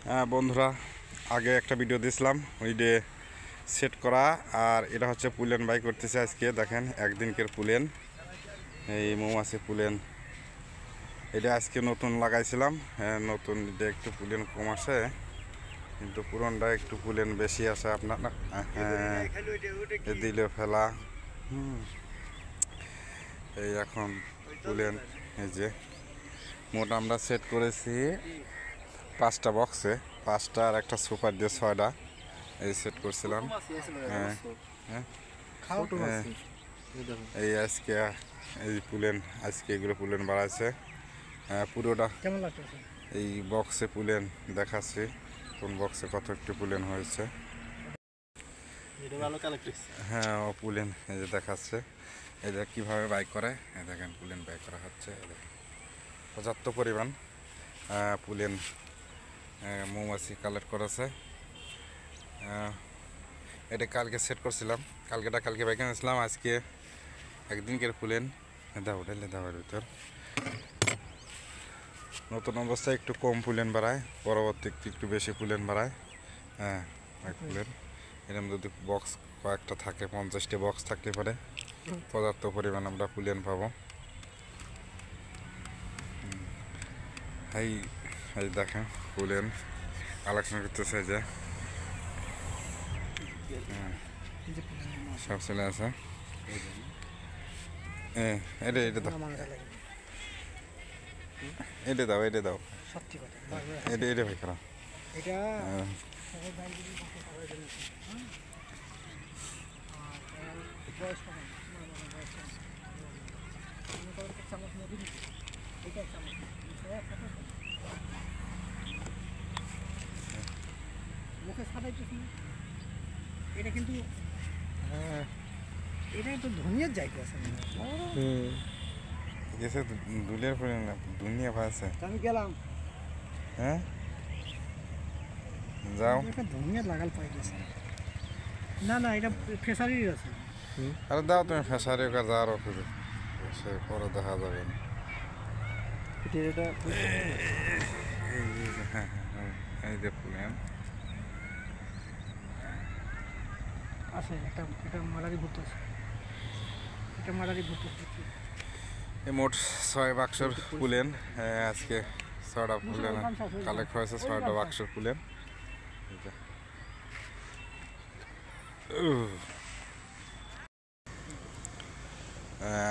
বন্ধুরা, আগে একটা ভিডিও দিয়েছিলাম ওই ডে সেট করা, আর এটা হচ্ছে পুলেন বাই করতেছে আজকে। দেখেন একদিনকের পুলেন, এই মৌমাছি পুলেন, এটা আজকে নতুন লাগাইছিলাম। নতুন এটা একটু পুলেন কম আসে, কিন্তু পুরনটা একটু পুলেন বেশি আসে আপনার। দিলে ফেলা এই এখন পুলেন, এই যে মোট আমরা সেট করেছি 5টা বক্সে, 5টা আর একটা সুপার দিয়ে 6টা এই সেট করছিলাম। এই আজকে এই পুলেন, আজকে এগুলো পুলেন বাড়াইছে পুরোটা। কেমন লাগতেছে? এই বক্সে পুলেন দেখাচ্ছি কোন বক্সে কত একটু পুলেন হয়েছে। হ্যাঁ, ও পুলেন এই যে দেখাচ্ছে, এটা কীভাবে বাই করে। দেখেন পুলেন বাই করা হচ্ছে, পর্যাপ্ত পরিমাণ পুলেন মৌমাছি কালেক্ট করেছে। এটা কালকে সেট করছিলাম, কালকে বাইকে নিয়েছিলাম। আজকে একদিনকের পুলেন দাও ঢেলে দাওয়ার ভিতর। নতুন অবস্থায় একটু কম পুলেন বাড়ায়, পরবর্তী একটু বেশি পুলেন বাড়ায়। হ্যাঁ, পুলেন এরকম যদি বক্স কয়েকটা থাকে, 50টি বক্স থাকতে পারে, পর্যাপ্ত পরিমাণ আমরা পুলেন পাবো। এই দেখেন পুলেন কালেকশন করতেছে, যে সব চলে আছে। এটা দাও, এটা দাও, এটা দাও, এটা ভাই খারাপ। এটা কিন্তু এটা তো ধনিয়ার যাইতে আছে। গেছে দুলিয়ার পরে না, দুনিয়া ভাসে। আমি গেলাম, হ্যাঁ যাও। একটা ধনিয়া লাগাল পাই গেছে। না না, এটা ফেসারির আছে। আরে দাও তুমি ফেসারি কাজ আরো করে সে পরে দেখা যাবে না। এই যে পুলেন আছে, এটা মালারি ভুট্টো আছে, এটা মালারি ভুট্টো। এই মোট 6 বাক্সর পুলেন আজকে 6টা পুলেন কালেক্ট হয়েছে, 6টা বাক্সর পুলেন।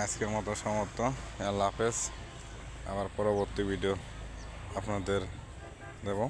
আজকের মতো সমাপ্ত। আল্লাহ হাফেজ। আবার পরবর্তী ভিডিও আপনাদের দেব।